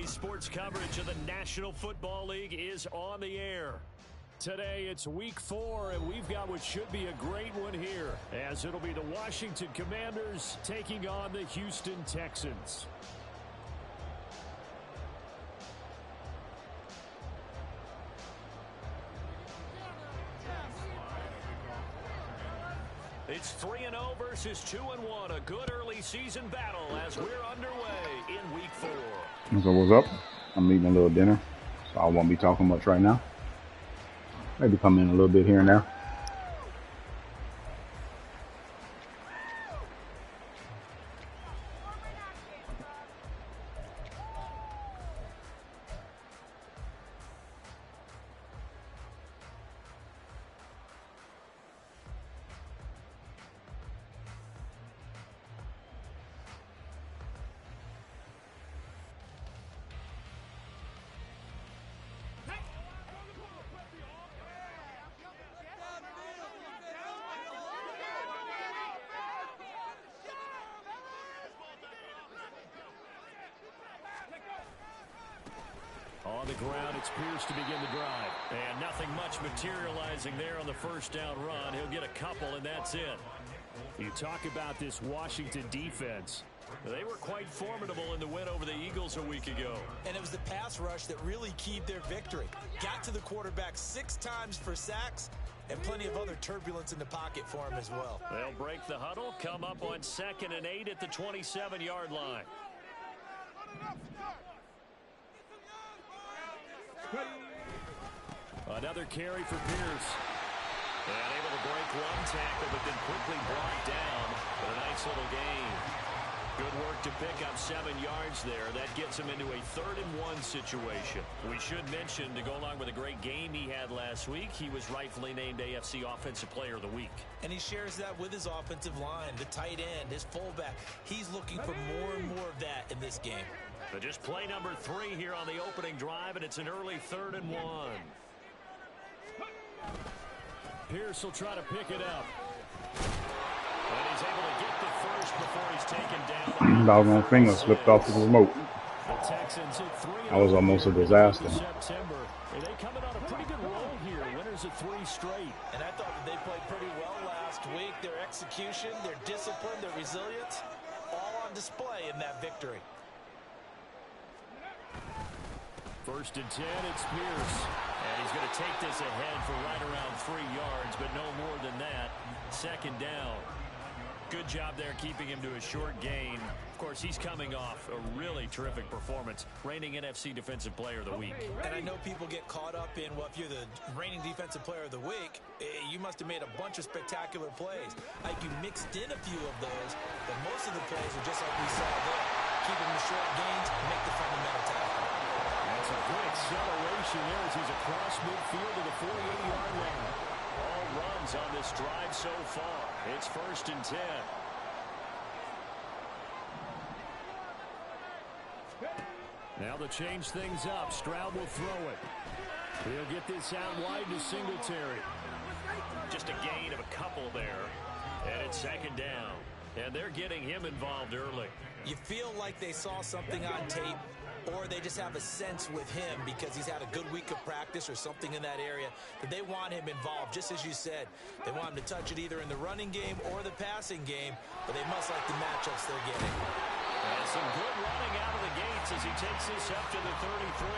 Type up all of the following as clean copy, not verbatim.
Today's sports coverage of the National Football League is on the air. Today it's week 4, and we've got what should be a great one here, as it'll be the Washington Commanders taking on the Houston Texans. It's 3-0 versus 2-1. A good early season battle as we're underway in week 4. So what's up? I'm eating a little dinner, so I won't be talking much right now. Maybe come in a little bit here and there. On the ground, it's Pierce to begin the drive. And nothing much materializing there on the first down run. He'll get a couple, and that's it. You talk about this Washington defense. They were quite formidable in the win over the Eagles a week ago. And it was the pass rush that really keyed their victory. Got to the quarterback 6 times for sacks, and plenty of other turbulence in the pocket for him as well. They'll break the huddle, come up on 2nd and 8 at the 27-yard line. Another carry for Pierce. And able to break one tackle, but then quickly brought down. But a nice little gain. Good work to pick up 7 yards there. That gets him into a 3rd and 1 situation. We should mention, to go along with a great game he had last week, he was rightfully named AFC Offensive Player of the Week. And he shares that with his offensive line, the tight end, his fullback. He's looking for more and more of that in this game. So just play number 3 here on the opening drive, and it's an early 3rd and 1. Pierce will try to pick it up. And he's able to get the first before he's taken down. Doggone finger slipped off the remote. The Texans hit 3. That was almost a disaster. September. And they coming on a pretty good roll here. Winners of 3 straight. And I thought that they played pretty well last week. Their execution, their discipline, their resilience, all on display in that victory. 1st and 10, it's Pierce. And he's going to take this ahead for right around 3 yards, but no more than that. 2nd down. Good job there keeping him to a short gain. Of course, he's coming off a really terrific performance, reigning NFC Defensive Player of the Week. And I know people get caught up in, well, if you're the reigning Defensive Player of the Week, you must have made a bunch of spectacular plays. Like you mixed in a few of those, but most of the plays are just like we saw there. Keeping the short gains, make the fundamental tackle. That's a good acceleration there as he's across midfield to the 48-yard line. All runs on this drive so far. It's 1st and 10. Now they'll change things up. Stroud will throw it. He'll get this out wide to Singletary. Just a gain of a couple there. And it's 2nd down. And they're getting him involved early. You feel like they saw something on tape, or they just have a sense with him because he's had a good week of practice or something in that area that they want him involved, just as you said. They want him to touch it either in the running game or the passing game, but they must like the matchups they're getting. And some good running out of the gates as he takes this up to the 33.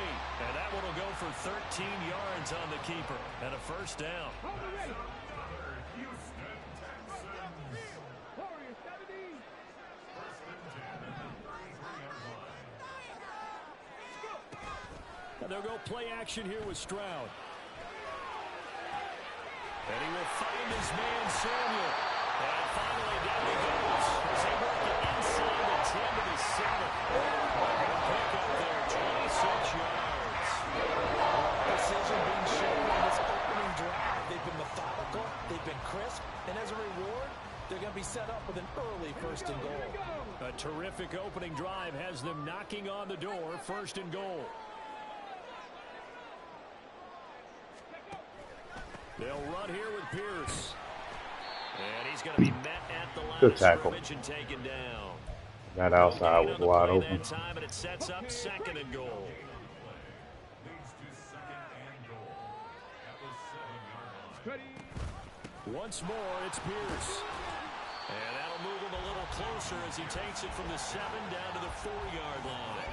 And that one will go for 13 yards on the keeper and a 1st down. And they'll go play action here with Stroud. And he will find his man Samuel. And finally down he goes. As they work it inside the 10 to the 7. Pick up there, 26 yards. Precision being shown on this opening drive. They've been methodical. They've been crisp. And as a reward, they're going to be set up with an early 1st and goal. A terrific opening drive has them knocking on the door. 1st and goal. They'll run here with Pierce. And he's going to be met at the line of scrimmage and taken down. That No outside gain was on the wide play open. that time, and it sets up 2nd and goal. Once more, it's Pierce. And that'll move him a little closer as he takes it from the 7 down to the 4-yard line.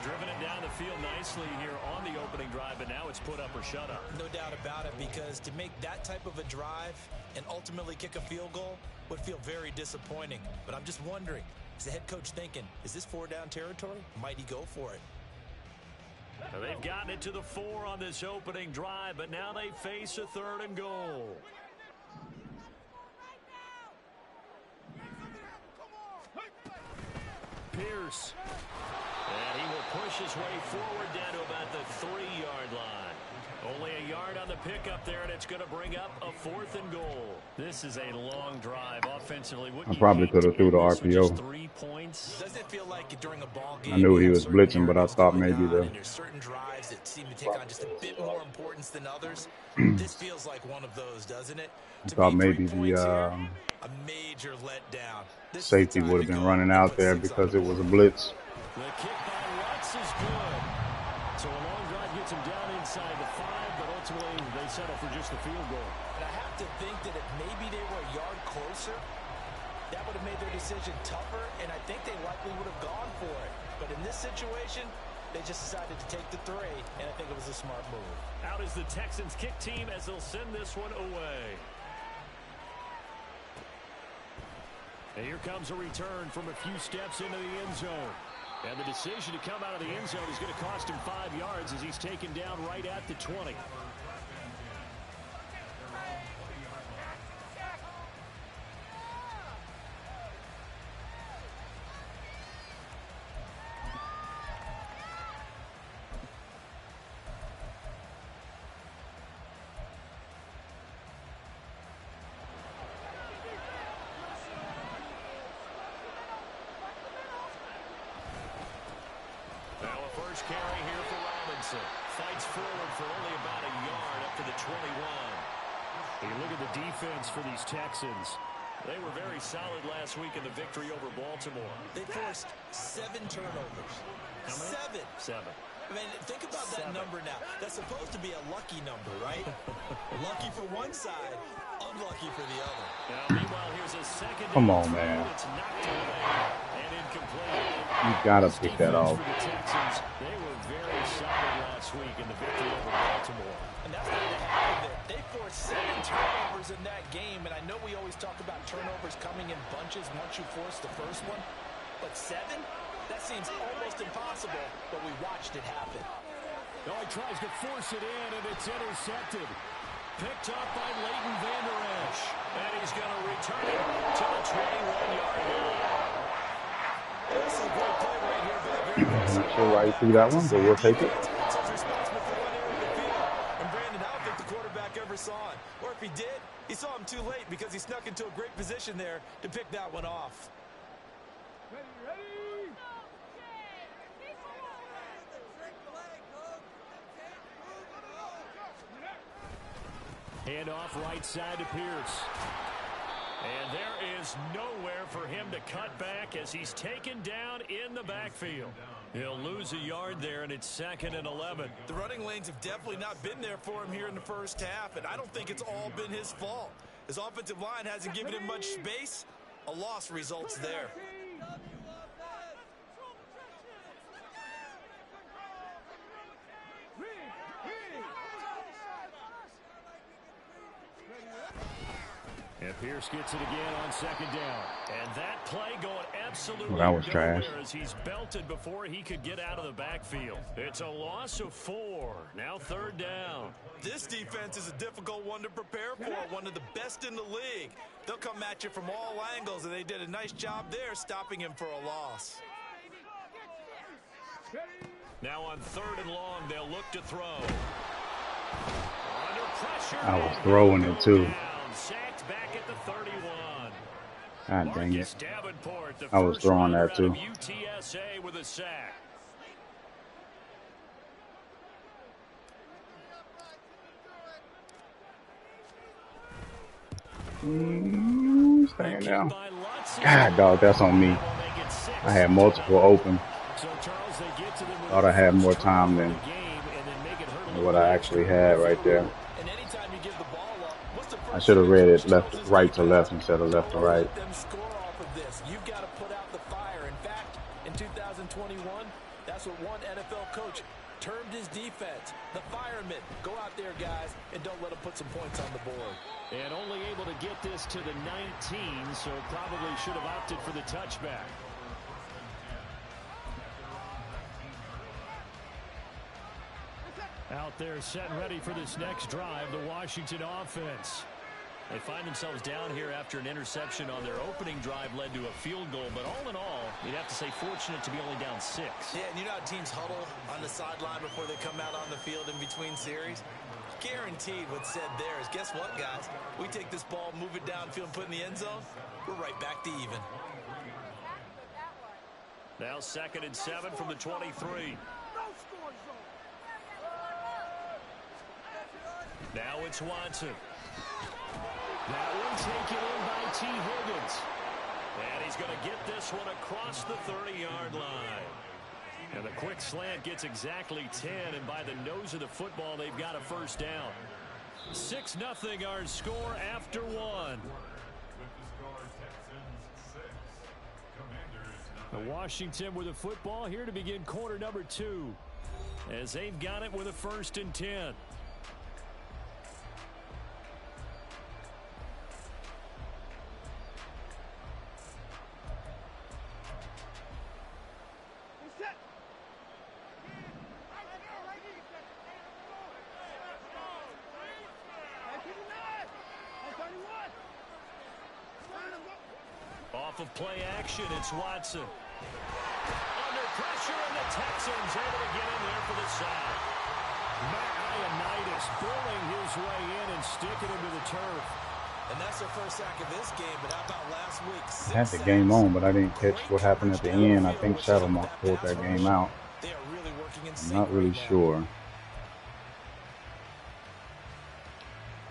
Driven it down the field nicely here on the opening drive, but now it's put up or shut up. No doubt about it, because to make that type of a drive and ultimately kick a field goal would feel very disappointing. But I'm just wondering, is the head coach thinking, is this 4-down territory? Might he go for it? Now they've gotten it to the 4 on this opening drive, but now they face a 3rd and goal. Pierce. And he will push his way forward down to about the 3-yard line. Only a yard on the pickup there, and it's going to bring up a 4th and goal. This is a long drive offensively. I probably could have threw the RPO. 3 points. Doesn't it feel like during a ball game, I knew he you have was certain blitzing, but I narratives thought going maybe on, the and there's certain drives that seem to take on just a bit more importance than others. This feels like one of those, doesn't it? I To thought me, 3 maybe points here, the a major letdown. This is the safety time would to have been go running and out put there 6 on because the it was a board. blitz. The kick by Lutz is good. So a long drive gets him down inside the 5, but ultimately they settle for just the field goal. And I have to think that if maybe they were a yard closer, that would have made their decision tougher, and I think they likely would have gone for it. But in this situation, they just decided to take the 3, and I think it was a smart move. Out is the Texans kick team as they'll send this one away. And here comes a return from a few steps into the end zone. And the decision to come out of the end zone is going to cost him 5 yards as he's taken down right at the 20. First carry here for Robinson. Fights forward for only about a yard up to the 21. You look at the defense for these Texans. They were very solid last week in the victory over Baltimore. They forced 7 turnovers. How many? 7. 7. I mean, think about that number now. That's supposed to be a lucky number, right? Lucky for one side, unlucky for the other. Now, meanwhile, here's a second. Come on, man. It's knocked away and incomplete. You gotta pick that off. For the Texans, they were very solid last week in the victory over Baltimore. And that's where they happened there. They forced 7 turnovers in that game, and I know we always talk about turnovers coming in bunches once you force the first one, but 7? That seems almost impossible, but we watched it happen. Oh, he tries to force it in, and it's intercepted. Picked up by Leighton Vander Esch. And he's going to return it to the 21-yard line. This is a great play right here for the very I'm not sure why he threw that one, but we'll take it. So he's responsible for one area of the field. And Brandon, I don't think the quarterback ever saw it. Or if he did, he saw him too late because he snuck into a great position there to pick that one off. Handoff right side to Pierce. And there is nowhere for him to cut back as he's taken down in the backfield. He'll lose a yard there, and it's 2nd and 11. The running lanes have definitely not been there for him here in the first half, and I don't think it's all been his fault. His offensive line hasn't given him much space. A loss results there. And Pierce gets it again on 2nd down. And that play going absolutely Well, that was nowhere trash. as he's belted before he could get out of the backfield. It's a loss of 4. Now 3rd down. This defense is a difficult one to prepare for, one of the best in the league. They'll come at you from all angles, and they did a nice job there stopping him for a loss. Now on 3rd and long, they'll look to throw. Under pressure. I was throwing it too. Sacked back at the 31. God dang Marcus it. Davenport, the I was first throwing runner that out of too. UTSA with a sack. Staying down. God, dog, that's on me. Will make it 6 I had multiple open. So Charles, they get to them with Thought I had more time the than game and then make it hurt a little what I actually had right there. And anytime you give the ball up, what's the I first should have thing read Coach it left, tells his right to defense? left instead of left to Don't right. let them score off of this. You've got to put out the fire. In fact, in 2021, that's what one NFL coach termed his defense, the firemen. Go out there, guys, and don't let them put some points on the board. And only able to get this to the 19, so probably should have opted for the touchback. Out there set and ready for this next drive, the Washington offense. They find themselves down here after an interception on their opening drive led to a field goal. But all in all, you'd have to say fortunate to be only down 6. Yeah, and you know how teams huddle on the sideline before they come out on the field in between series? Guaranteed what's said there is, guess what, guys? We take this ball, move it downfield, and put it in the end zone, we're right back to even. Now 2nd and 7 from the 23. Now it's Watson. That one taken in by T. Higgins. And he's going to get this one across the 30-yard line. And the quick slant gets exactly 10, and by the nose of the football, they've got a first down. 6-0 our score after 1. The Washington with the football here to begin quarter number 2, as they've got it with a 1st and 10. Off of play action, it's Watson. Under pressure, and the Texans able to get in there for the sack. Matt Ioannidis bullying his way in and sticking him to the turf. And that's their first sack of this game, but how about last week? I had the game on, but I didn't catch what happened at the end. I think Shadowmark pulled that game out. They are really working in I'm not really sure.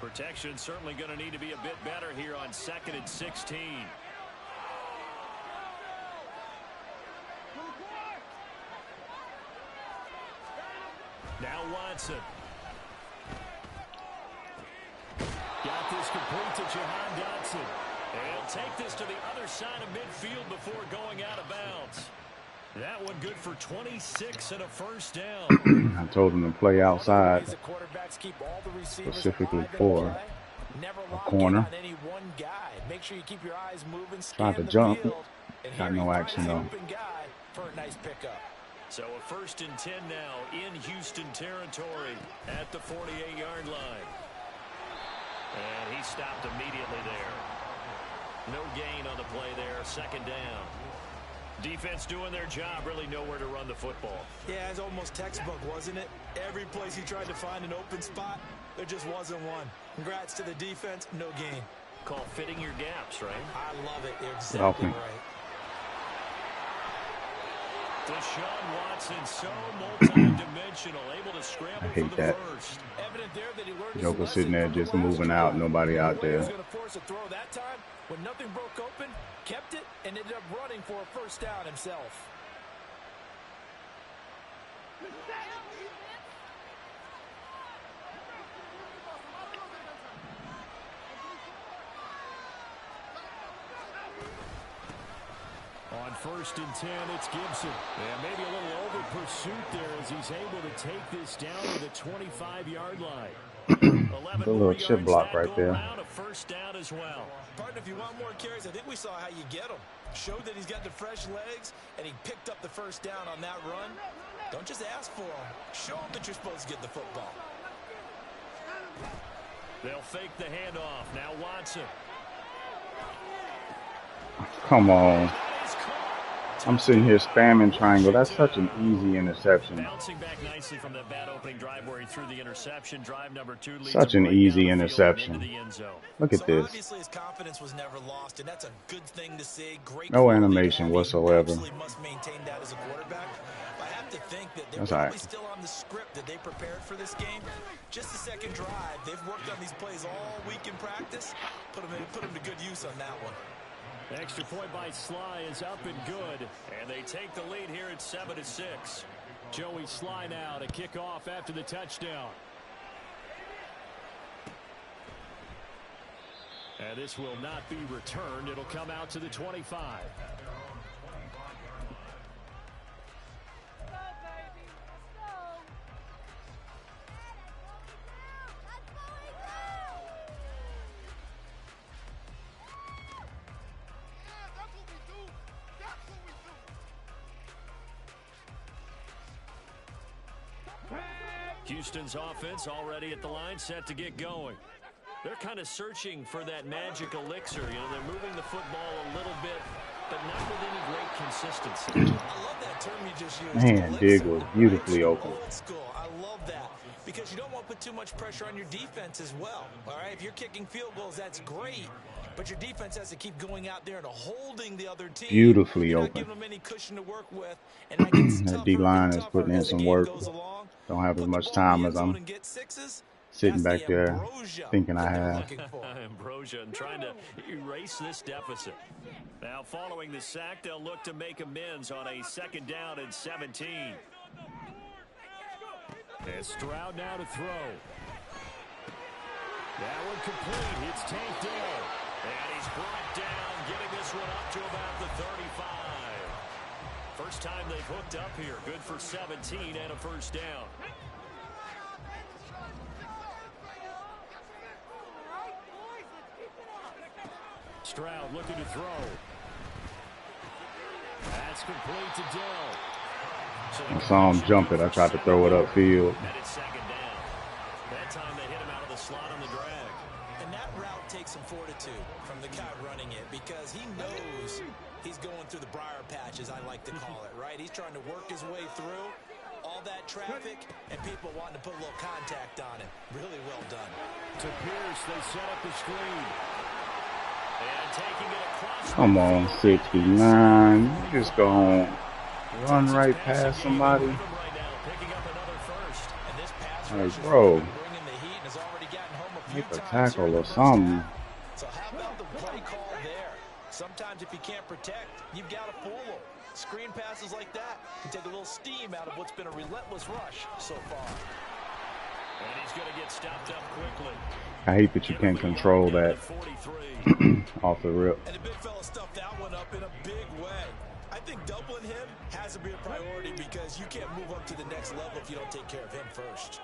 Protection certainly going to need to be a bit better here on 2nd and 16. Now Watson. Got this complete to Jahan Dotson. And he'll take this to the other side of midfield before going out of bounds. That one good for 26 and a first down. I told him to play outside, specifically for a corner. Make sure you keep your eyes moving. Tried to jump. Got no action though. For a nice pickup. So a 1st and 10 now in Houston territory at the 48-yard line. And he stopped immediately there. No gain on the play there. 2nd down. Defense doing their job, really nowhere to run the football. Yeah, it's almost textbook, wasn't it? Every place he tried to find an open spot, there just wasn't one. Congrats to the defense, no gain. Call fitting your gaps, right? I love it. You're exactly right. Deshaun Watson, so multi-dimensional, able to scramble I hate for the that. first. Evident there that he learned Joker sitting there just moving out, nobody out there. He was going to force a throw that time when nothing broke open, kept it, and ended up running for a first down himself. On 1st and 10, it's Gibson. And maybe a little over pursuit there as he's able to take this down to the 25-yard line. The little chip block right there. A first down as well. Partner, if you want more carries, I think we saw how you get him. Showed that he's got the fresh legs, and he picked up the first down on that run. Don't just ask for him. Show him that you're supposed to get the football. They'll fake the handoff. Now Watson. Come on. I'm sitting here spamming triangle. That's such an easy interception. Bouncing back nicely from that bad opening drive where he threw the interception. Drive number 2 leads such an easy interception. Look at so this. Obviously his confidence was never lost, and that's a good thing to see. Great. No animation whatsoever. Must maintain that as a quarterback. I have to think that they're That's probably right. still on the script that they prepared for this game. Just the second drive. They've worked on these plays all week in practice. Put them to good use on that one. Extra point by Sly is up and good. And they take the lead here at 7-6. Joey Sly now to kick off after the touchdown. And this will not be returned. It'll come out to the 25. Houston's offense already at the line, set to get going. They're kind of searching for that magic elixir. You know, they're moving the football a little bit, but not with any great consistency. I love that term you just used. Man, Dig was beautifully open. Old school. I love that because you don't want to put too much pressure on your defense as well. All right, if you're kicking field goals, that's great, but your defense has to keep going out there and holding the other team. Beautifully You're not open. giving them any cushion to work with, and that gets That D-line is putting in some work. Don't have as much time as I'm sitting back there thinking I have. Ambrosia and trying to erase this deficit. Now following the sack, they'll look to make amends on a 2nd down and 17. And Stroud now to throw. That one complete. It's tanked down. And he's brought down, getting this one up to about the 35. First time they've hooked up here. Good for 17 and a 1st down. Stroud looking to throw. That's complete to Dell. I saw him jump it. I tried to throw it upfield. And it's 2nd down. That time they hit him out of the slot on the drag. And that route takes some fortitude from the guy running it because he knows he's going through the briar patch, as I like to call it, right? He's trying to work his way through all that traffic and people wanting to put a little contact on him. Really well done. To Pierce, they set up the screen. And taking it across. Come on, 69. You just go home. Run right past somebody. Hey, bro. Make a tackle or something. So how about the play call there? Sometimes if you can't protect, you've got to fool them. Screen passes like that can take a little steam out of what's been a relentless rush so far. And he's going to get stopped up quickly. I hate that you can't control that off the rip. And the big fella stuffed that one up in a big way. I think doubling him has to be a priority because you can't move up to the next level if you don't take care of him first.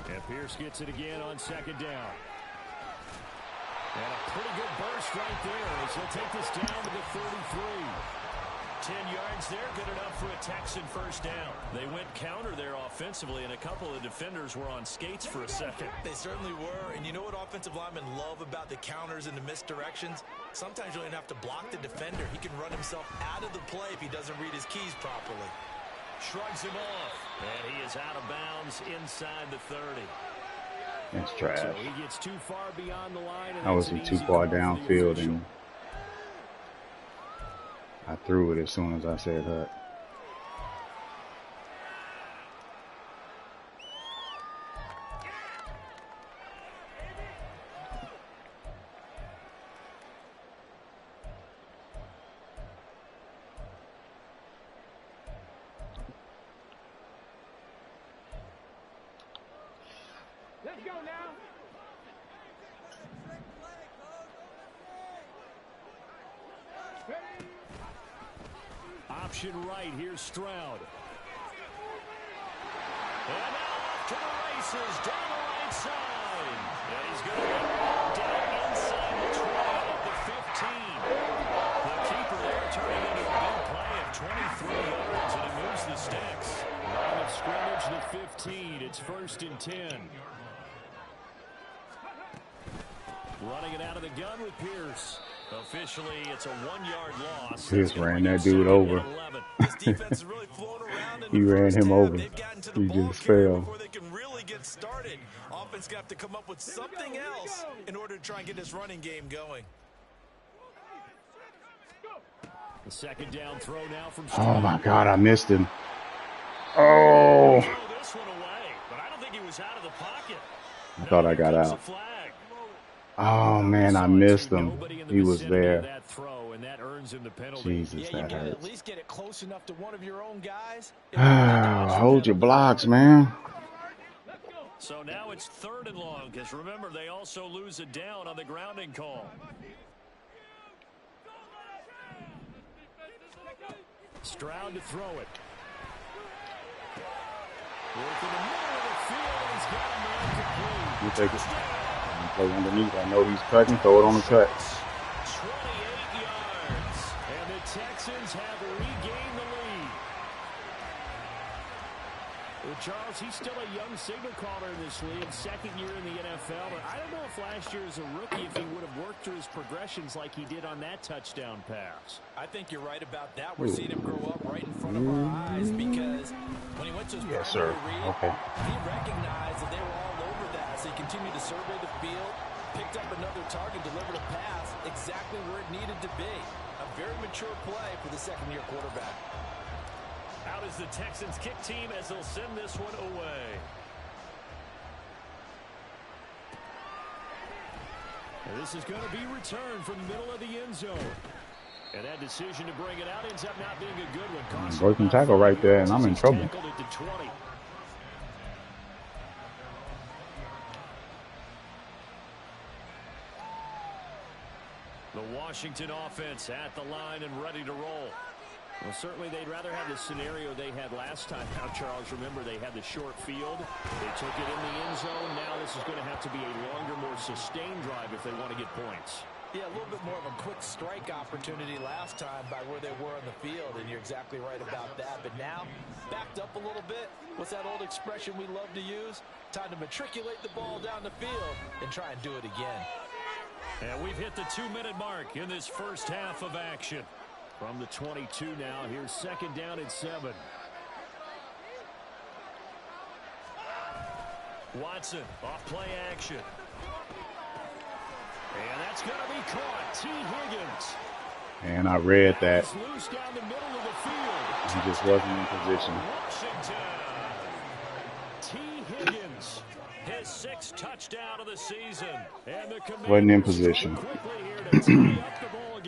And Pierce gets it again on 2nd down. And a pretty good burst right there as he'll take this down to the 33. 10 yards there, good enough for a Texan 1st down. They went counter there offensively, and a couple of defenders were on skates for a second. They certainly were, and you know what offensive linemen love about the counters and the misdirections? Sometimes you don't even have to block the defender. He can run himself out of the play if he doesn't read his keys properly. Shrugs him off, and he is out of bounds inside the 30. That's trash. So he gets too far beyond the line. I was too far downfield, and I threw it as soon as I said that. Let's go now. Option right, here's Stroud. And now off to the races, down the right side. And he's going to get down inside the 12, the 15. The keeper there turning into a big play of 23 yards, and it moves the sticks. Line of scrimmage, the 15. It's 1st and 10. Running it out of the gun with Pierce. Officially, it's a 1-yard loss. Pierce ran that dude over. This defense is really flown around. He ran him over. He just fell. Before they can really get started. Offense gonna have to come up with something else in order to try and get this running game going. The 2nd down throw now from Oh my God, I missed him. Oh. This one away, but I don't think he was out of the pocket. I thought I got out. Oh man, I missed him. He was there. That throw, and that earns him the penalty. Jesus, Yeah, you that gotta at hurts. least get it close enough to one of your own guys. They dodged the Hold your penalty. blocks, man. So now it's 3rd and long, because remember, they also lose a down on the grounding call. Stroud to throw it. Work in the middle of the field, and he's got a man complete. You take it. Play underneath. I know he's cutting. Throw it on the cut. 28 yards. And the Texans have regained the lead. Well, Charles, he's still a young signal caller in this league, 2nd year in the NFL. But I don't know if last year as a rookie, if he would have worked through his progressions like he did on that touchdown pass. I think you're right about that. We're seeing him grow up right in front of our eyes because when he went to his primary read, he recognized that they were all over that. So he continued to survey the field, picked up another target, delivered a pass exactly where it needed to be. A very mature play for the 2nd-year quarterback. Out is the Texans kick team as they'll send this one away. And this is going to be returned from the middle of the end zone. And that decision to bring it out ends up not being a good one. Broken tackle right there, and I'm in trouble. The Washington offense at the line and ready to roll. Well, certainly they'd rather have the scenario they had last time. Now, Charles, remember they had the short field. They took it in the end zone. Now this is going to have to be a longer, more sustained drive if they want to get points. Yeah, a little bit more of a quick strike opportunity last time by where they were on the field, and you're exactly right about that. But now, backed up a little bit. What's that old expression we love to use? Time to matriculate the ball down the field and try and do it again. And we've hit the 2-minute mark in this first half of action. From the 22 now, here's 2nd down and 7. Watson, off play action. And that's going to be caught. T. Higgins. And I read that. Loose down the middle of the field. He just wasn't in position. Washington. T. Higgins. His 6th touchdown of the season. And the wasn't in position.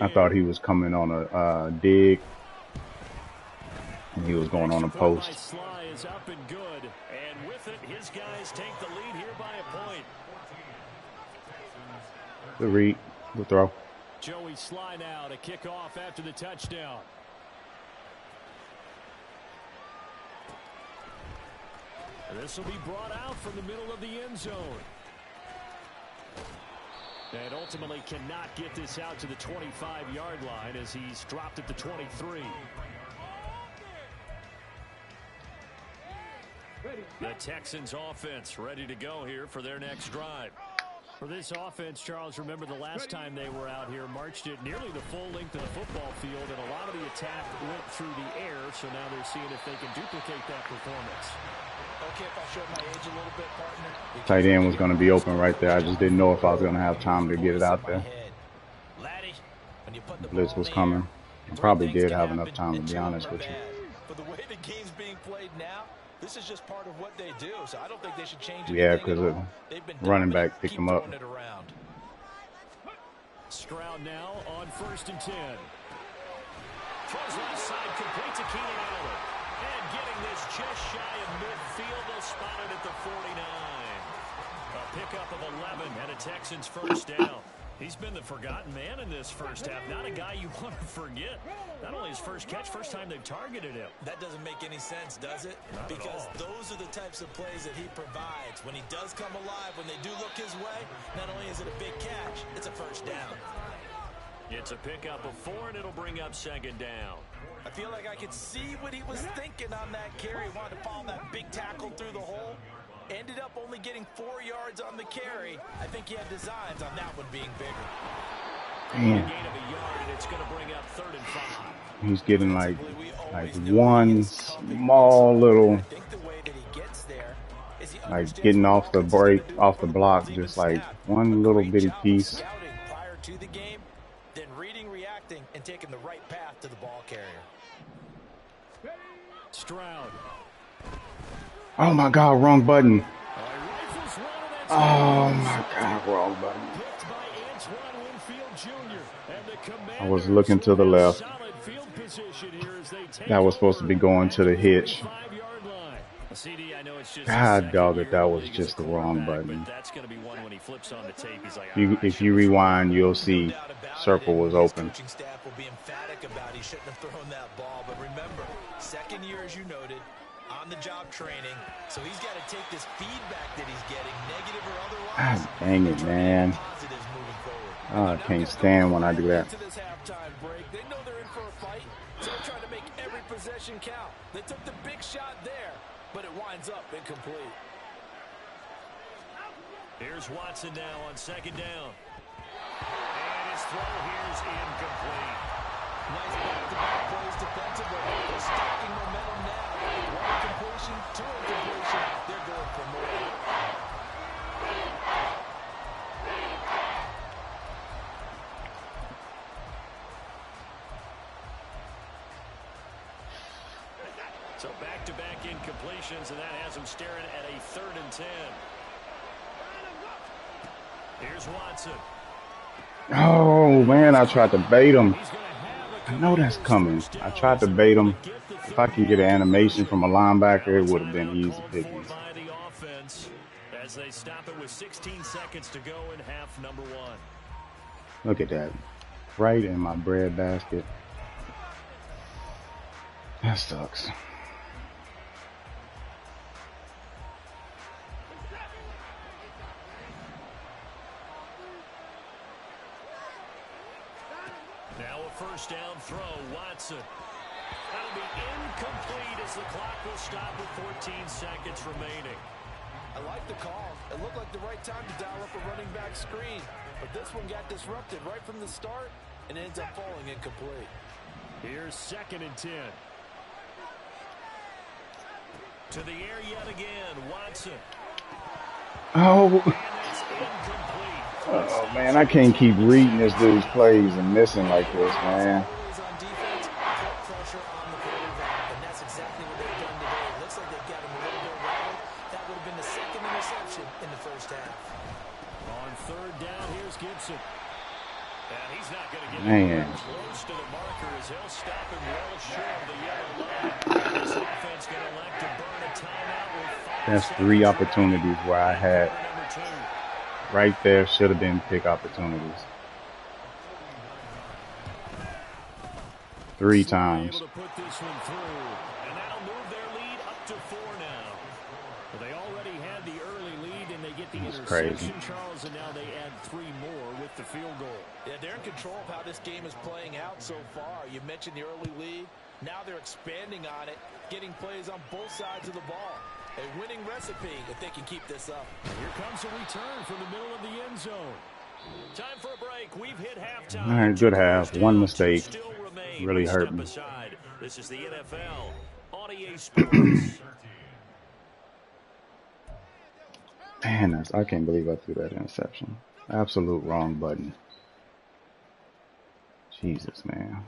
I thought he was coming on a dig. And he was going on a post. Sly is up and good. And with it, his guys take the lead here by a point. Good read. Good throw. Joey Sly now to kick off after the touchdown. This will be brought out from the middle of the end zone. And ultimately cannot get this out to the 25-yard line as he's dropped at the 23. The Texans offense ready to go here for their next drive. For this offense, Charles, remember the last time they were out here, marched it nearly the full length of the football field, and a lot of the attack went through the air, so now they're seeing if they can duplicate that performance. Okay, if I show my age a little bit, partner. Tight end was going to be open right there. I just didn't know if I was going to have time to get it out there. Blitz was coming. I probably did have enough time, to be honest with you. For the way the game's being played now, this is just part of what they do, so I don't think they should change it. Yeah, because running back picked him up. Stroud now on 1st and 10. Throws left side, complete to Keenan Allen. And getting this just shy of midfield, they'll spot it at the 49. A pickup of 11 and a Texans 1st down. He's been the forgotten man in this first half. Not a guy you want to forget. Not only his first catch, first time they've targeted him. That doesn't make any sense, does it? Not because those are the types of plays that he provides. When he does come alive, when they do look his way, not only is it a big catch, it's a 1st down. It's a pickup of 4, and it'll bring up 2nd down. I feel like I could see what he was thinking on that carry. He wanted to follow that big tackle through the hole. Ended up only getting 4 yards on the carry. I think he had designs on that one being bigger. Damn. Gain of a yard, and it's going to bring up 3rd and 5. He's getting like one small little, like getting off the break, off the block, just like one little bitty piece. Prior to the game, then reading, reacting, and taking the right path to the ball carrier. Stroud. Oh my God, wrong button. Oh my God, wrong button. I was looking to the left. That was supposed to be going to the hitch. God dog it, that was just the wrong button. If you rewind, you'll see circle was open. Coaching staff will be emphatic about he shouldn't have thrown that ball. But remember, second year, as you noted, on-the-job training. So he's got to take this feedback that he's getting, negative or otherwise. God dang it, man. Oh, I can't stand when I do that. They know they're in for a fight, so they're trying to make every possession count. They took the big shot there, but it winds up incomplete. Here's Watson now on second down. And his throw here is incomplete. Nice back-to-back plays defensively. They're stacking momentum now. One incompletion, two incompletion. They're going for more. So back-to-back incompletions, and that has him staring at a 3rd and 10. Here's Watson. Oh, man, I tried to bait him. I know that's coming. I tried to bait him. If I can get an animation from a linebacker, it would have been easy pickies. As they stop it with 16 seconds to go in half number 1. Look at that. Right in my bread basket. That sucks. Now a first down throw, Watson. That'll be incomplete as the clock will stop with 14 seconds remaining. I like the call. It looked like the right time to dial up a running back screen. But this one got disrupted right from the start and ends up falling incomplete. Here's 2nd and 10. To the air yet again, Watson. Oh. Oh, man, I can't keep reading this dude's plays and missing like this, man. On 3rd down, here's Gibson. And he's not going to get close to the marker as he'll stop him well short of the yellow line. This offense going to elect to burn a timeout with 5 That's 3 opportunities where I had right there should have been pick opportunities. 3 times. Able to put this one through, and that'll move their lead up to 4 now. Well, they already had the early lead, and they get the interception, Charles, and now they add 3 more with the field goal. Yeah, they're in control of how this game is playing out so far. You mentioned the early lead. Now they're expanding on it, getting plays on both sides of the ball. A winning recipe if they can keep this up. And here comes a return from the middle of the end zone. Time for a break. We've hit halftime. All right, good half. 1 mistake. Really hurt me. This is the NFL on EA Sports. Man, I can't believe I threw that interception. Absolute wrong button. Jesus, man.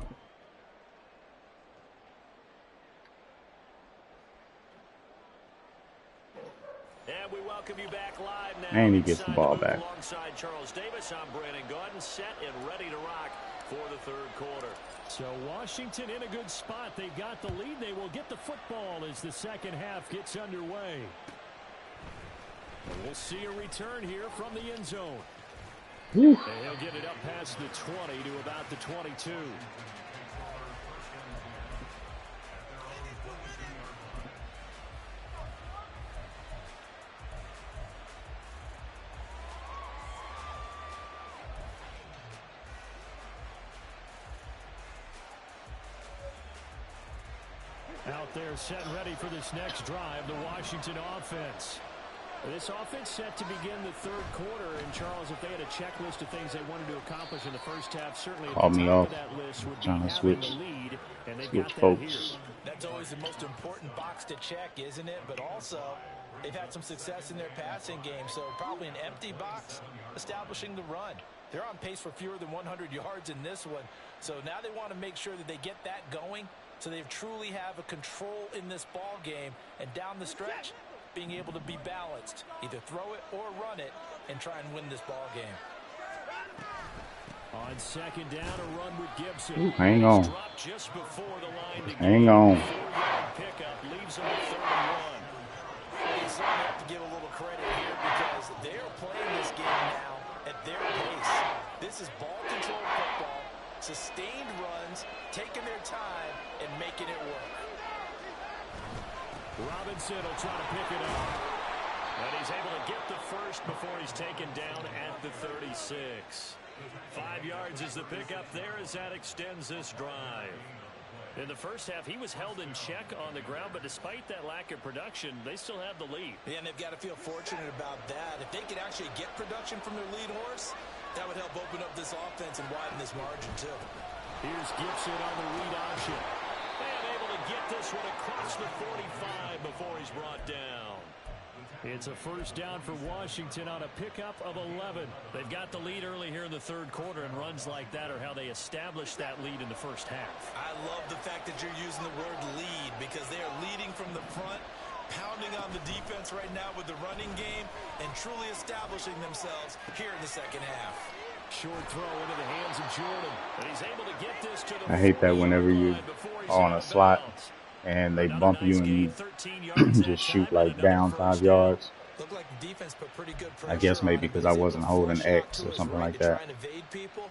And we welcome you back live now. And he gets the ball back. Alongside Charles Davis, I'm Brandon Gordon, set and ready to rock for the 3rd quarter. So Washington in a good spot. They've got the lead. They will get the football as the second half gets underway. And we'll see a return here from the end zone. And he'll get it up past the 20 to about the 22. Out there set and ready for this next drive, the Washington offense. This offense set to begin the 3rd quarter, and Charles, if they had a checklist of things they wanted to accomplish in the first half, certainly called me off. That list would trying be to switch. the lead, and they've Switch got that folks. here. That's always the most important box to check, isn't it? But also, they've had some success in their passing game, so probably an empty box establishing the run. They're on pace for fewer than 100 yards in this one, so now they want to make sure that they get that going so they truly have a control in this ball game, and down the stretch, being able to be balanced, either throw it or run it, and try and win this ball game. On second down, a run with Gibson. Ooh, hang on. Dropped just before the line to Hang on. 4-yard pickup leaves him at 31. You certainly have to give a little credit here because they're playing this game now at their pace. This is ball control football, sustained runs, taking their time and making it work. Robinson will try to pick it up. And he's able to get the first before he's taken down at the 36. 5 yards is the pickup there as that extends this drive. In the first half, he was held in check on the ground, but despite that lack of production, they still have the lead. Yeah, and they've got to feel fortunate about that. If they could actually get production from their lead horse, that would help open up this offense and widen this margin, too. Here's Gibson on the read option. And able to get this one across the 45 before he's brought down. It's a first down for Washington on a pickup of 11. They've got the lead early here in the third quarter, and runs like that are how they establish that lead in the first half. I love the fact that you're using the word lead because they are leading from the front, pounding on the defense right now with the running game, and truly establishing themselves here in the second half. Short throw into the hands of Jordan, and he's able to get this to the I hate that whenever you are on a slot and they bump you and you just shoot like down 5 yards. Looked like the defense put pretty good pressure. I guess maybe because I wasn't holding X or something like that. Trying to evade people.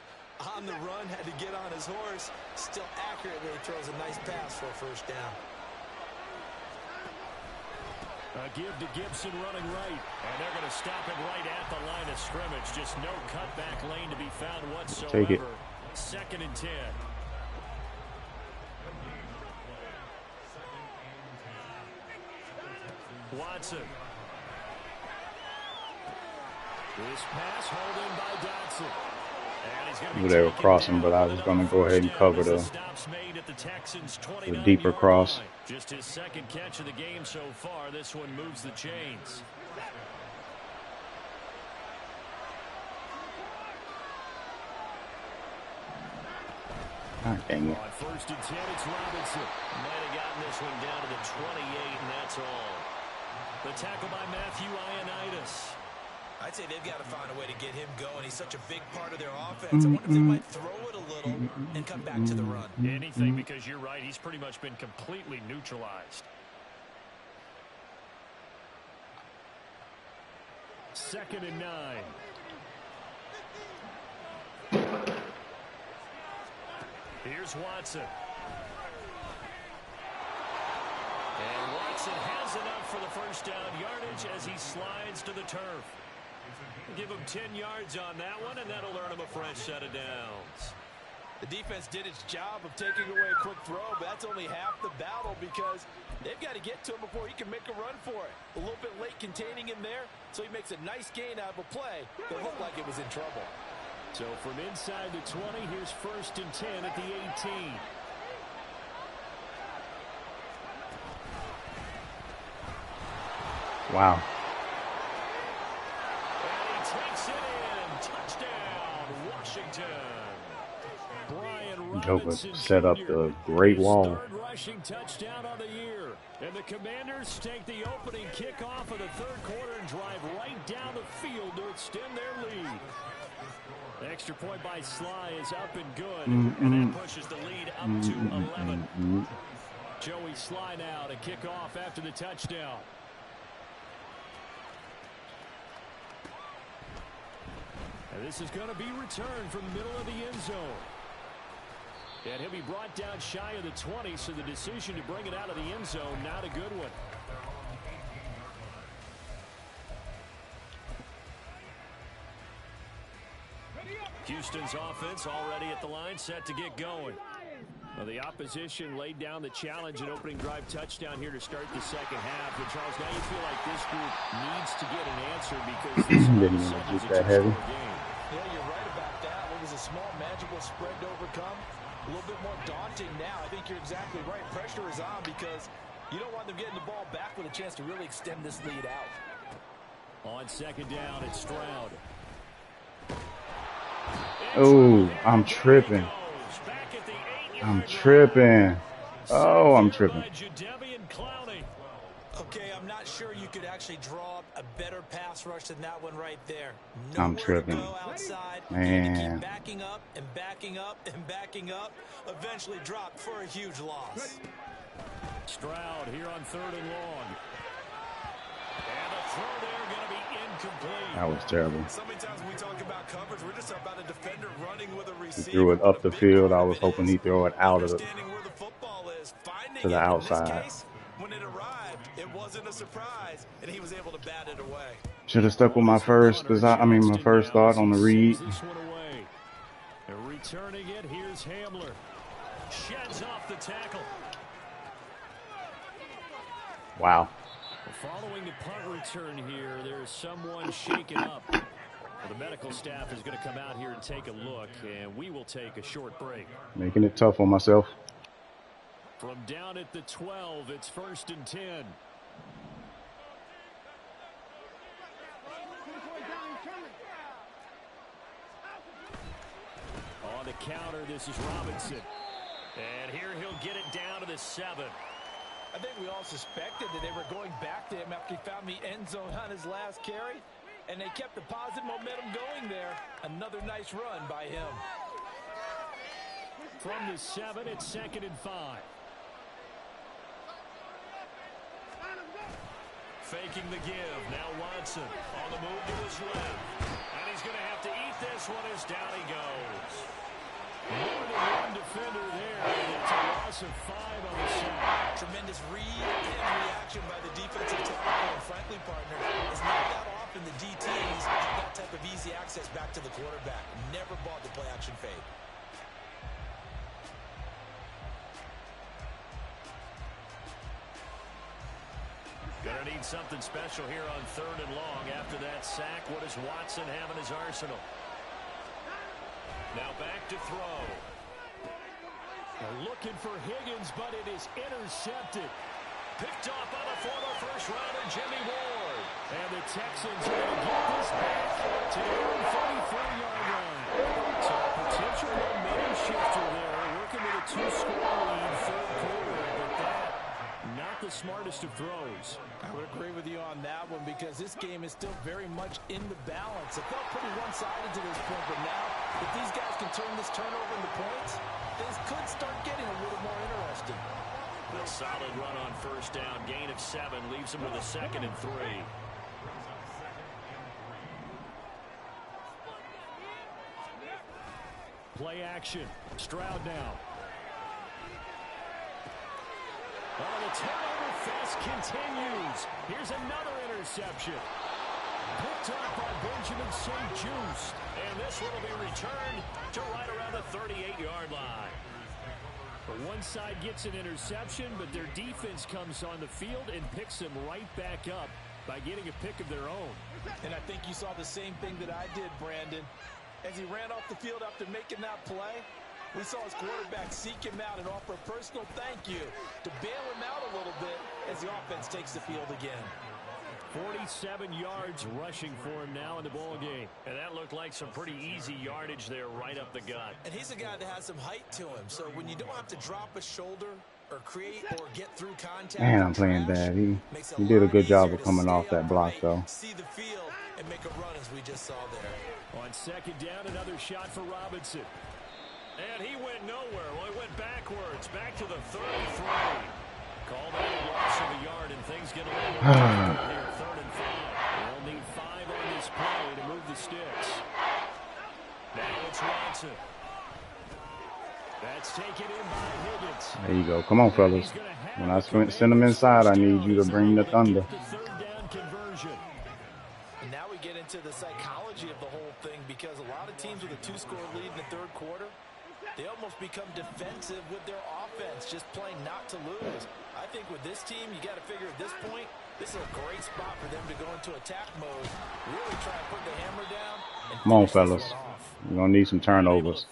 On the run, had to get on his horse. Still accurately throws a nice pass for a first down. A give to Gibson running right, and they're going to stop it right at the line of scrimmage. Just no cutback lane to be found whatsoever. Take it. 2nd and 10. Watson. This pass held in by Dotson. I knew they were crossing, but I was going to go ahead and cover the deeper cross. Just his second catch of the game so far. This one moves the chains. God dang it. On 1st and 10, it's Robinson. Might have gotten this one down to the 28, and that's all. The tackle by Matthew Ioannidis. I'd say they've got to find a way to get him going. He's such a big part of their offense. I wonder if they might throw it a little and come back to the run. Anything, because you're right. He's pretty much been completely neutralized. 2nd and 9. Here's Watson. And Watson has enough for the first down yardage as he slides to the turf. Give him 10 yards on that one, and that'll earn him a fresh set of downs. The defense did its job of taking away a quick throw, but that's only half the battle because they've got to get to him before he can make a run for it. A little bit late containing him there, so he makes a nice gain out of a play that looked like it was in trouble. So from inside the 20, here's 1st and 10 at the 18. Wow. And he takes it in. Touchdown, Washington. Brian Robinson set up the Great Wall. Third rushing touchdown on the year. And the Commanders take the opening kickoff of the third quarter and drive right down the field to extend their lead. The extra point by Sly is up and good, and that pushes the lead up to 11. Joey Sly now to kick off after the touchdown. And this is going to be returned from the middle of the end zone. And he'll be brought down shy of the 20, so the decision to bring it out of the end zone, not a good one. Houston's offense already at the line, set to get going. Well, the opposition laid down the challenge and opening drive touchdown here to start the second half. And Charles, now you feel like this group needs to get an answer because this didn't even get that heavy. Yeah, you're right about that. It was a small, manageable spread to overcome. A little bit more daunting now. I think you're exactly right. Pressure is on because you don't want them getting the ball back with a chance to really extend this lead out. On second down, it's Stroud. Oh, I'm tripping. I'm tripping. Oh, I'm tripping. Okay, I'm not sure you could actually draw up a better pass rush than that one right there. I'm Nowhere to tripping. go outside. You had to keep Man. backing up and backing up and backing up. Eventually dropped for a huge loss. Stroud here on 3rd and long. And the throw there going to be incomplete. That was terrible. So many times when we talk about coverage, we're just about a defender running with a receiver. He threw it up the field. I was hoping he'd throw it out of Understanding where the football is, finding to the it. outside. In this case, when it arrived, it wasn't a surprise, and he was able to bat it away. Should have stuck with my first my first thought on the read. And returning it, here's Hamler. Sheds off the tackle. Wow. Following the punt return here, there is someone shaken up. Well, the medical staff is going to come out here and take a look, and we will take a short break. Making it tough on myself. From down at the 12, it's 1st and 10. On the counter, this is Robinson. And here he'll get it down to the 7. I think we all suspected that they were going back to him after he found the end zone on his last carry, and they kept the positive momentum going there. Another nice run by him. From the 7, it's 2nd and 5. Faking the give. Now Watson on the move to his left. And he's going to have to eat this one as down he goes. More than one defender there. And it's a loss of 5 on the sack. Tremendous read and reaction by the defensive tackle. And frankly, partner, it's not that often the DTs have that type of easy access back to the quarterback. Never bought the play action fade. Gonna need something special here on 3rd and long. After that sack, what does Watson have in his arsenal? Now back to throw. They're looking for Higgins, but it is intercepted. Picked off by the former first-rounder Jimmy Ward. And the Texans are going to get this back to their own 34-yard line. So a potential momentum shifter there, working with a 2-score lead 3rd quarter. But that, not the smartest of throws. I would agree with you on that one because this game is still very much in the balance. It felt pretty one-sided to this point, but now if these guys can turn this turnover into points, things could start getting a little more interesting. A solid run on 1st down. Gain of 7 leaves him with a 2nd and 3. Play action. Stroud now. Oh, the turnover fest continues. Here's another interception. Picked up by Benjamin St-Juste. And this one will be returned to right around the 38-yard line. But one side gets an interception, but their defense comes on the field and picks them right back up by getting a pick of their own. And I think you saw the same thing that I did, Brandon. As he ran off the field after making that play, we saw his quarterback seek him out and offer a personal thank you to bail him out a little bit as the offense takes the field again. 47 yards rushing for him now in the ball game. And that looked like some pretty easy yardage there right up the gut. And he's a guy that has some height to him. So when you don't have to drop a shoulder or create or get through contact. Man, I'm playing bad. He did a good job of coming off that block, though. See the field and make a run as we just saw there. On 2nd down, another shot for Robinson. And he went nowhere. Well, he went backwards. Back to the 33. Call that a loss of a yard, and things get a little more difficult here. 3rd and 5. They'll need 5 on this play to move the sticks. Now it's Watson. That's taken in by Higgins. There you go. Come on, fellas. When I send them inside, I need you to bring the thunder. Third down conversion. And now we get into the psychology of the whole thing because a lot of teams with a 2-score lead in the 3rd quarter, they almost become defensive with their offense, just playing not to lose. I think with this team, you got to figure at this point, this is a great spot for them to go into attack mode, really try to put the hammer down. And come on, fellas. We're going to need some turnovers.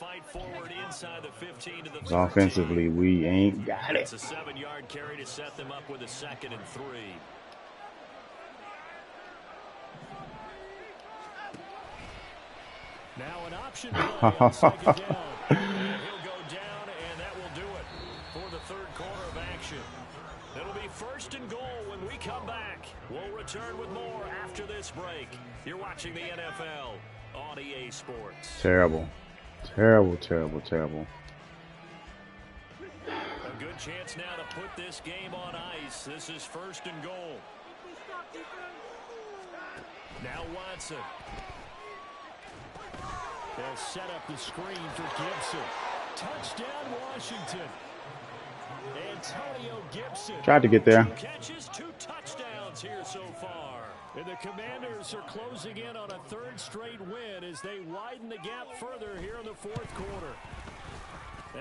Offensively, we ain't got it. It's a 7-yard carry to set them up with a 2nd and 3. Now an option play on 2nd down. And he'll go down, and that will do it for the 3rd quarter of action. It'll be 1st and goal when we come back. We'll return with more after this break. You're watching the NFL on EA Sports. Terrible. Terrible, terrible, terrible. A good chance now to put this game on ice. This is 1st and goal. Now Watson. They'll set up the screen for Gibson. Touchdown, Washington. Antonio Gibson. Tried to get there. 2 catches, 2 touchdowns here so far. And the Commanders are closing in on a 3rd straight win as they widen the gap further here in the 4th quarter.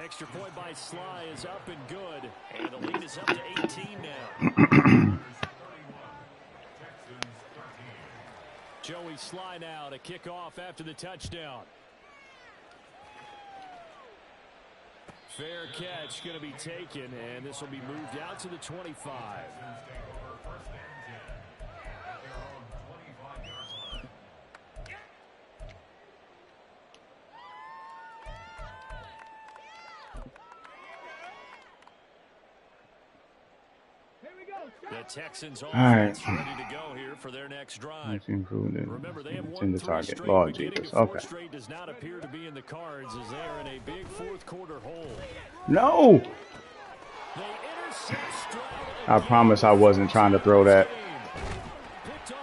Extra point by Sly is up and good. And the lead is up to 18 now. Joey Sly now to kick off after the touchdown. Fair catch going to be taken, and this will be moved out to the 25. The Texans offense ready to go here for their next drive. Remember, they have won 3 straight. Lord Getting Jesus. to 4 Okay. straight does not appear to be in the cards as they are in a big 4th quarter hole. No. They intercept Stroud. I promise I wasn't trying to throw that.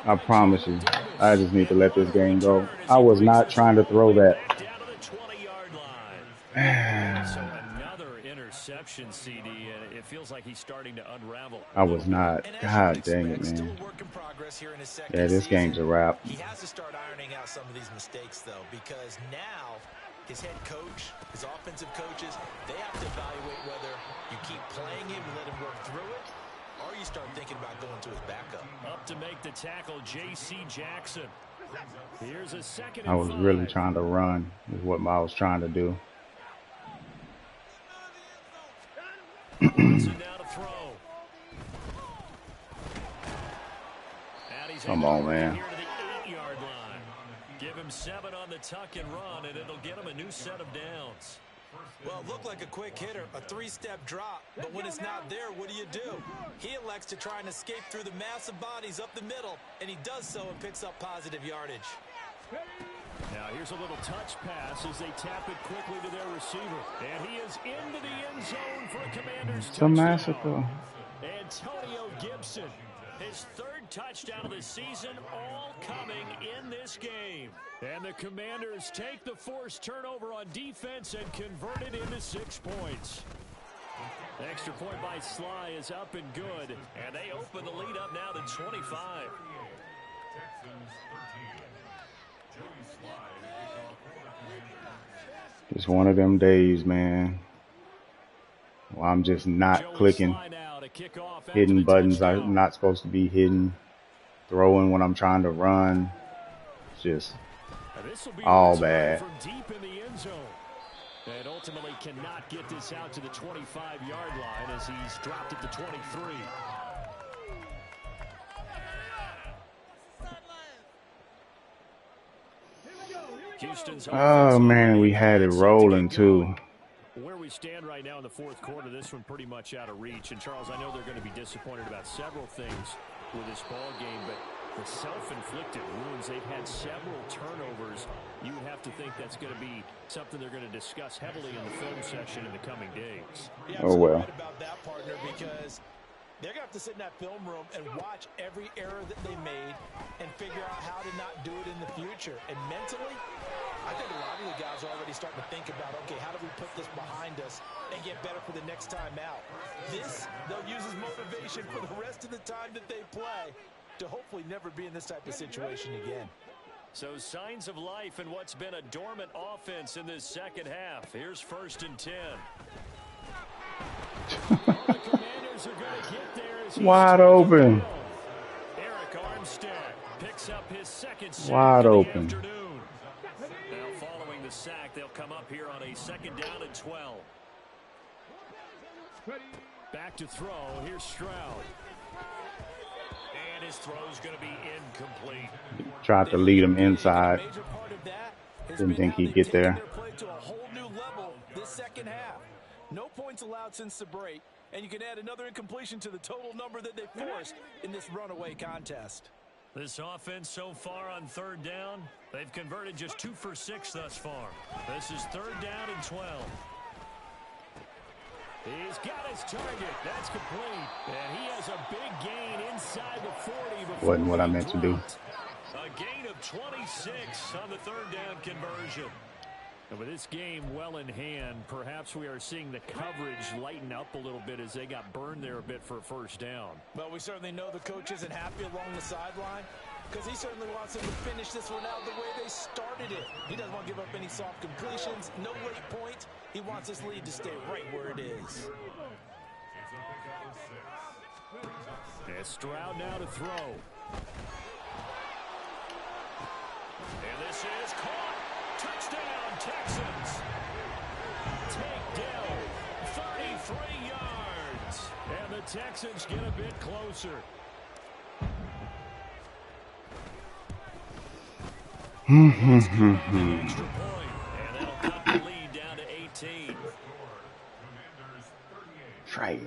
I promise you. I just need to let this game go. I was not trying to throw that. Down to the 20-yard line. So another interception, CD, and it feels like he's starting to unravel. I was not. God dang it, man. Yeah, this game's a wrap. He has to start ironing out some of these mistakes, though, because now his head coach, his offensive coaches, they have to evaluate whether you keep playing him and let him work through it, or you start thinking about going to his backup. Up to make the tackle, J.C. Jackson. Here's a 2nd and I was 5. really trying to run is what I was trying to do. Watson now to throw. Come on, man. Here to the 8-yard line. Give him 7 on the tuck and run, and it'll get him a new set of downs. Well, it looked like a quick hitter, a 3-step drop, but when it's not there, what do? He elects to try and escape through the massive bodies up the middle, and he does so and picks up positive yardage. Now here's a little touch pass as they tap it quickly to their receiver. And he is into the end zone for a Commanders touchdown. It's a massacre. Antonio Gibson, his 3rd touchdown of the season, all coming in this game. And the Commanders take the forced turnover on defense and convert it into 6 points. Extra point by Sly is up and good. And they open the lead up now to 25. It's one of them days, man. Well, I'm just not clicking, hitting buttons I'm not supposed to be hitting, throwing when I'm trying to run. It's just all bad. From deep in the end zone. And ultimately cannot get this out to the 25-yard line as he's dropped at the 23. Oh, man, we had it rolling, too. Where we stand right now in the 4th quarter, this one pretty much out of reach. And, Charles, I know they're going to be disappointed about several things with this ball game, but the self-inflicted wounds, they've had several turnovers. You would have to think that's going to be something they're going to discuss heavily in the film session in the coming days. Yeah, oh, well. Right about that, partner, because they're going to have to sit in that film room and watch every error that they made and figure out how to not do it in the future. And mentally, I think a lot of the guys are already starting to think about, okay, how do we put this behind us and get better for the next time out? This, they'll use as motivation for the rest of the time that they play to hopefully never be in this type of situation again. So signs of life in what's been a dormant offense in this 2nd half. Here's 1st and 10. The Commanders are going to get there as Wide open. Eric Armstead picks up his 2nd sack Wide of the open. afternoon. Now following the sack, they'll come up here on a 2nd down and 12. Back to throw. Here's Stroud. And his throw's going to be incomplete. Tried to lead him inside. Didn't think he'd get there. To a whole new level this 2nd half. No points allowed since the break. And you can add another incompletion to the total number that they forced in this runaway contest. This offense so far on third down, they've converted just 2 for 6 thus far. This is third down and 12. He's got his target. That's complete. And he has a big gain inside the 40. Wasn't what I meant to do. A gain of 26 on the third down conversion. And with this game well in hand, perhaps we are seeing the coverage lighten up a little bit as they got burned there a bit for a first down. Well, we certainly know the coach isn't happy along the sideline because he certainly wants them to finish this one out the way they started it. He doesn't want to give up any soft completions, no late points. He wants this lead to stay right where it is. And Stroud now to throw. And this is caught. Touchdown, Texans. Takedown, 33 yards. And the Texans get a bit closer. Extra point, and that'll cut the lead down to 18. Trash.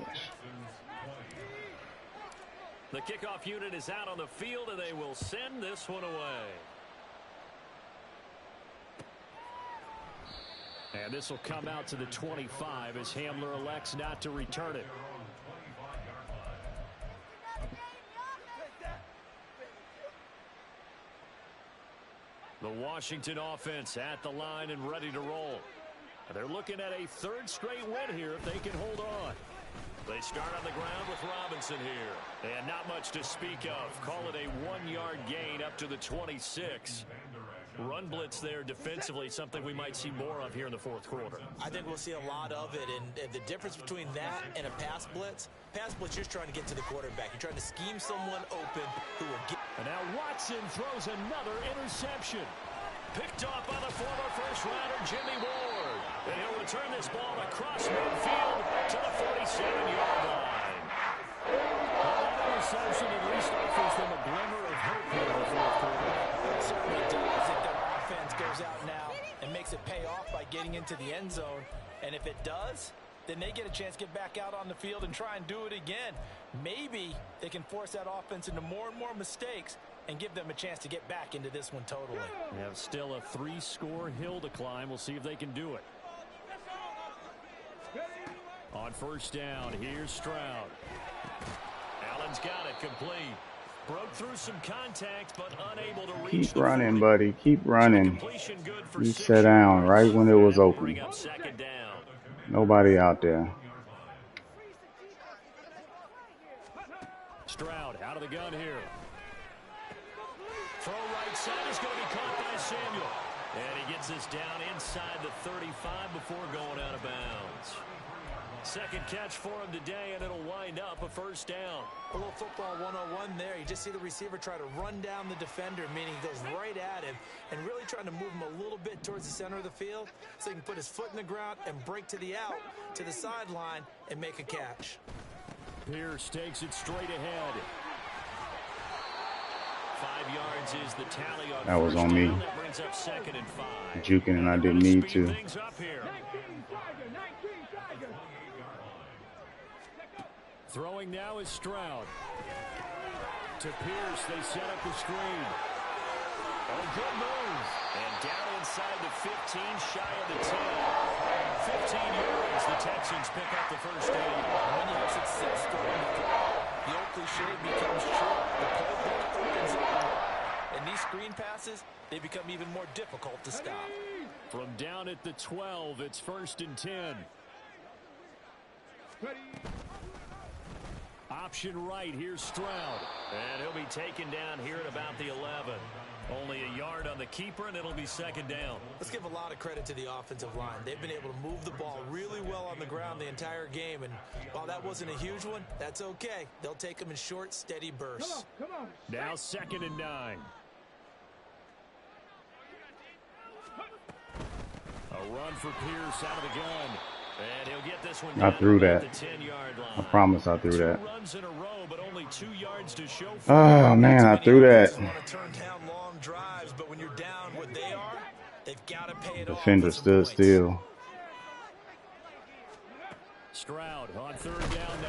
The kickoff unit is out on the field, and they will send this one away. And this will come out to the 25 as Hamler elects not to return it. The Washington offense at the line and ready to roll. They're looking at a third straight win here if they can hold on. They start on the ground with Robinson here. And not much to speak of. Call it a 1-yard gain up to the 26. Run blitz there defensively, something we might see more of here in the fourth quarter. I think we'll see a lot of it, and the difference between that and a pass blitz, you're trying to get to the quarterback. You're trying to scheme someone open who will get. And now Watson throws another interception. Picked off by the former first-rounder Jimmy Ward. And he'll return this ball across midfield to the 47-yard line. Well, that interception at least offers them a glimmer of hope here in the fourth quarter. It certainly does if their offense goes out now and makes it pay off by getting into the end zone. And if it does, then they get a chance to get back out on the field and try and do it again. Maybe they can force that offense into more and more mistakes and give them a chance to get back into this one totally. They have still a 3-score hill to climb. We'll see if they can do it. On first down, here's Stroud. Allen's got it complete. Broke through some contact, but unable to reach. Keep running, buddy. Keep running. You sat down right when it was open. Nobody out there. Stroud out of the gun here. Throw right side is going to be caught by Samuel. And he gets this down inside the 35 before going out of bounds. Second catch for him today, and it'll wind up a first down. A little football 101 there. You just see the receiver try to run down the defender, meaning he goes right at him, and really trying to move him a little bit towards the center of the field so he can put his foot in the ground and break to the out, to the sideline, and make a catch. Pierce takes it straight ahead. 5 yards is the tally on that was on me. That brings up second and 5. Juking, and I didn't need to. Throwing now is Stroud. To Pierce, they set up the screen. Oh, good move. And down inside the 15, shy of the 10. 15 yards, the Texans pick up the first down. When you have success throwing the football, the old cliche becomes true. The playbook opens up. And these screen passes, they become even more difficult to stop. From down at the 12, it's first and 10. Option right, here's Stroud. And he'll be taken down here at about the 11. Only a yard on the keeper, and it'll be second down. Let's give a lot of credit to the offensive line. They've been able to move the ball really well on the ground the entire game. And while that wasn't a huge one, that's okay. They'll take them in short, steady bursts. Come on. Now second and 9. A run for Pierce out of the gun. And he'll get this one. I threw that. The 10-yard line. I promise I threw that. 2 runs in a row, but only 2 yards to show for. Oh man, I threw that. Want to turn down long drives, but when you're down what they are, they've got to pay it off. Defender stood still. Stroud on third down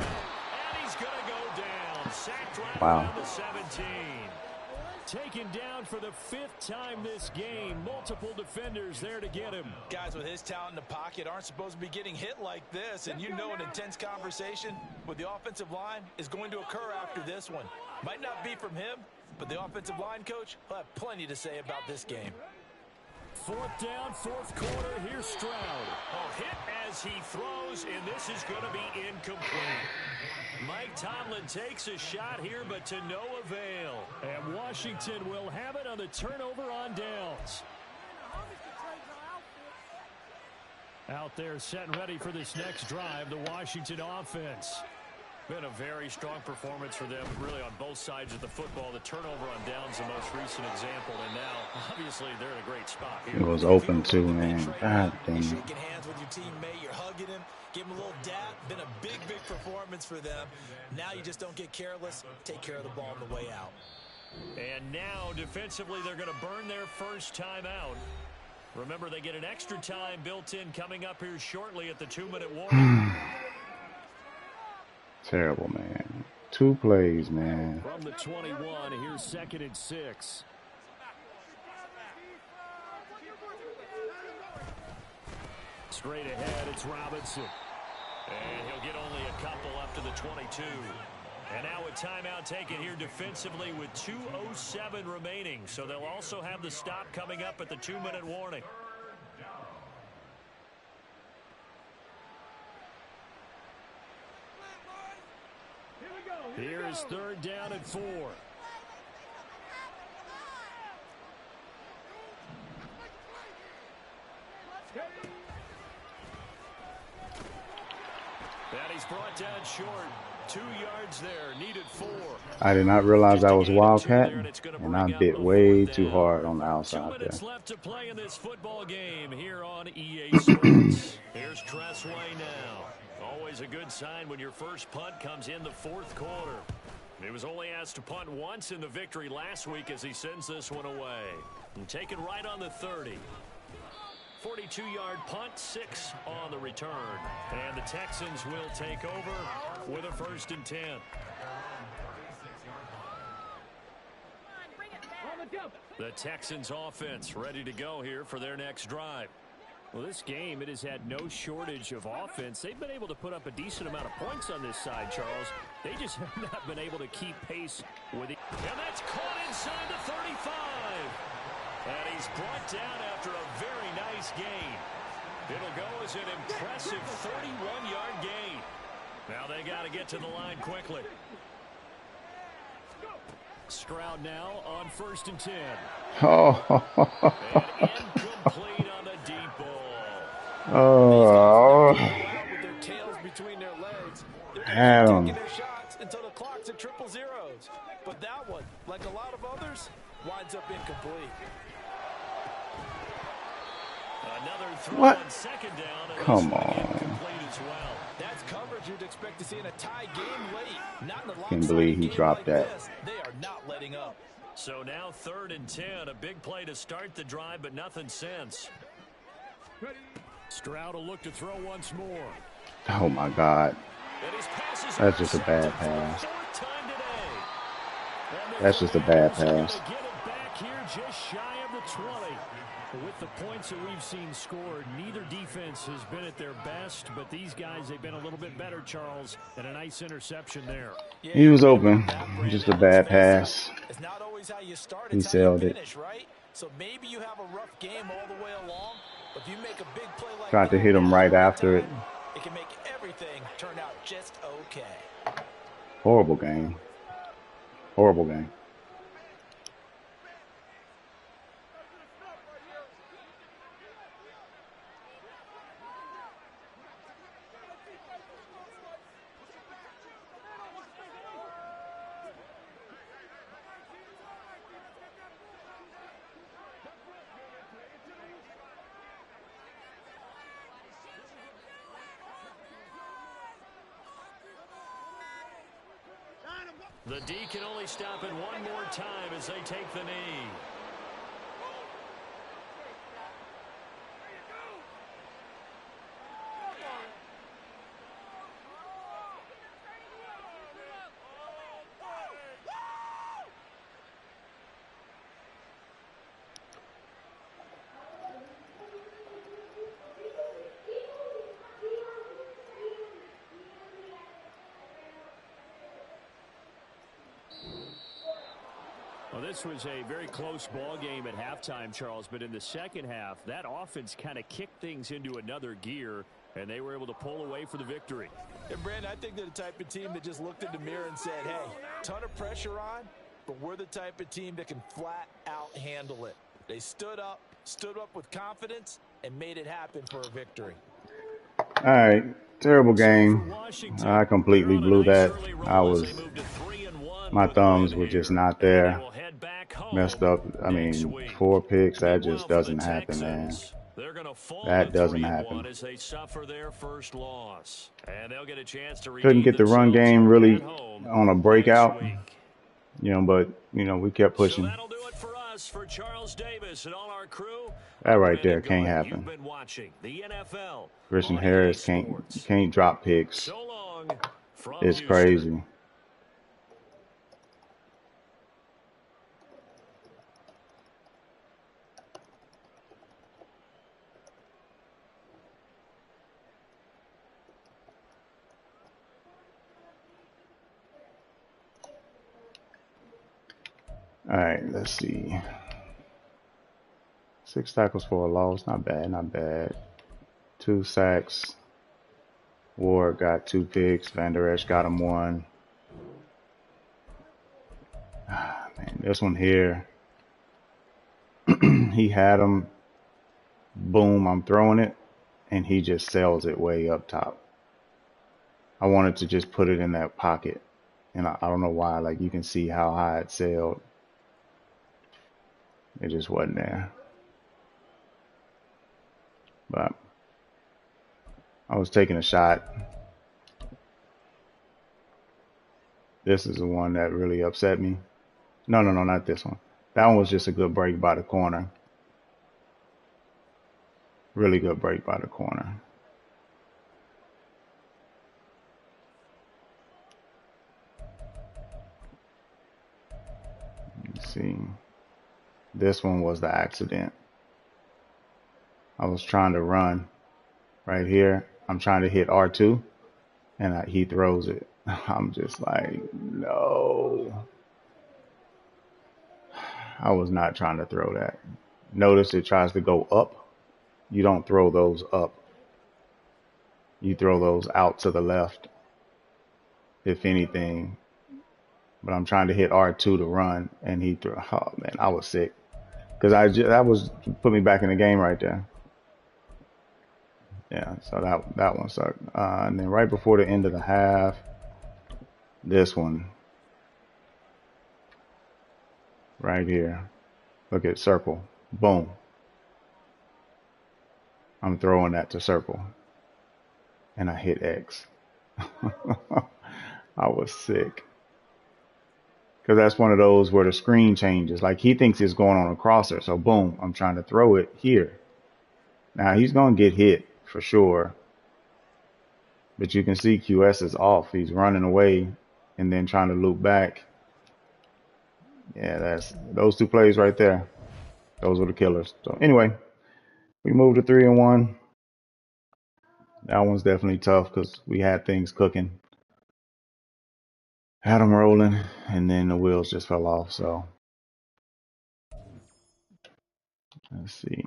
Stopped right Wow. around the 17. Taken down for the 5th time this game. Multiple defenders there to get him. Guys with his talent in the pocket aren't supposed to be getting hit like this. And you know an intense conversation with the offensive line is going to occur after this one. Might not be from him, but the offensive line coach will have plenty to say about this game. 4th down, 4th quarter. Here's Stroud. A hit as he throws, and this is going to be incomplete. Mike Tomlin takes a shot here, but to no avail. And Washington will have it on the turnover on downs. Out there set and ready for this next drive, the Washington offense. Been a very strong performance for them, really, on both sides of the football. The turnover on downs, the most recent example, and now, obviously, they're in a great spot here. It was open too, man. God damn You're it. shaking hands with your teammate. You're hugging him. Give him a little dap. Been a big, big performance for them. Now you just don't get careless. Take care of the ball on the way out. And now, defensively, they're going to burn their first time out. Remember, they get an extra time built in coming up here shortly at the 2-minute warning. Terrible, man. 2 plays, man. From the 21, here's 2nd and 6. Straight ahead, it's Robinson. And he'll get only a couple up to the 22. And now a timeout taken here defensively with 2:07 remaining. So they'll also have the stop coming up at the 2-minute warning. Here's 3rd down and 4. And he's brought down short. 2 yards there, needed 4. I did not realize I was wildcatting, and I bit way too hard on the 2 outside minutes there. left to play in this football game here on EA Sports. Here's Tressway now. Always a good sign when your first punt comes in the 4th quarter. He was only asked to punt once in the victory last week as he sends this one away. And taken right on the 30. 42-yard punt, 6 on the return. And the Texans will take over with a 1st and 10. The Texans offense ready to go here for their next drive. Well, this game, it has had no shortage of offense. They've been able to put up a decent amount of points on this side, Charles. They just have not been able to keep pace with it. And that's caught inside the 35. And he's brought down after a very nice gain. It'll go as an impressive 31-yard gain. Now they got to get to the line quickly. Stroud now on 1st and 10. Oh. And incomplete on the deep ball. Oh. With their tails between their legs, they're Had taking 'em. their shots until the clock's at 000. But that one, like a lot of others, winds up incomplete. Another throw What? on 2nd down. And Come this one on. incomplete as well. That's coverage you'd expect to see in a tie game late. Not in a Can't believe he game dropped like that. this. They are not letting up. So now 3rd and 10. A big play to start the drive, but nothing since. Stroud will look to throw once more. Oh, my God. And his pass is That's just a bad intercepted for the pass. 4th time today. And the That's just a bad Commanders are pass. gonna get it back here just shy of the 20. With the points that we've seen scored, neither defense has been at their best, but these guys, they've been a little bit better, Charles, and a nice interception there. He was open. Just a bad pass. It's not always how you start, He it's how you sailed it. finish, right? So maybe you have a rough game all the way along, but if you make a big play like Tried to that hit him right after it. it can make everything turn out just okay. Horrible game. Horrible game. The D can only stop it one more time as they take the knee. Well, this was a very close ball game at halftime, Charles, but in the second half, that offense kind of kicked things into another gear, and they were able to pull away for the victory. And, Brandon, I think they're the type of team that just looked in the mirror and said, hey, ton of pressure on, but we're the type of team that can flat out handle it. They stood up with confidence, and made it happen for a victory. All right, terrible game. I completely blew that. My thumbs were just not there. Messed up. I mean, 4 picks. That just doesn't happen, man. That doesn't happen. Couldn't get the run game really on a breakout, but we kept pushing. For Charles Davis and all our crew. That right there can't happen. Christian Harris can't drop picks. It's crazy. All right, let's see. 6 tackles for a loss. Not bad, not bad. 2 sacks. Ward got 2 picks. Van Der Esch got him 1. Man, this one here. He had him. Boom, I'm throwing it. And he just sails it way up top. I wanted to just put it in that pocket. And I don't know why. Like, you can see how high it sailed. It just wasn't there. But I was taking a shot. This is the one that really upset me. No, not this one. That one was just a good break by the corner. Really good break by the corner. Let's see. This one was the accident. I was trying to run right here. I'm trying to hit R2 and he throws it. I'm just like, no. I was not trying to throw that. Notice it tries to go up. You don't throw those up. You throw those out to the left, if anything. But I'm trying to hit R2 to run, and he threw. Oh man, I was sick because that was put me back in the game right there. Yeah, so that one sucked. And then right before the end of the half, this one right here. Look at circle. Boom. I'm throwing that to circle. And I hit X. I was sick. Because that's one of those where the screen changes. Like, he thinks it's going on a crosser. So, boom, I'm trying to throw it here. Now, he's going to get hit for sure. But you can see QS is off. He's running away and then trying to loop back. Yeah, that's those 2 plays right there. Those were the killers. So, anyway, we moved to 3-1. That one's definitely tough because we had things cooking. Had them rolling, and then the wheels just fell off. So, let's see.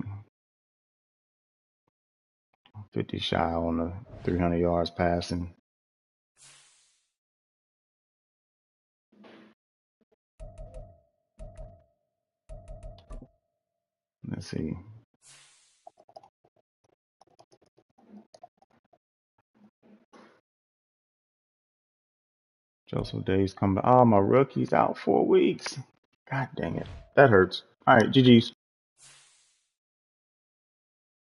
50 shy on the 300 yards passing. Let's see. Joseph Days coming. Oh, my rookie's out 4 weeks. God dang it. That hurts. All right, GG's.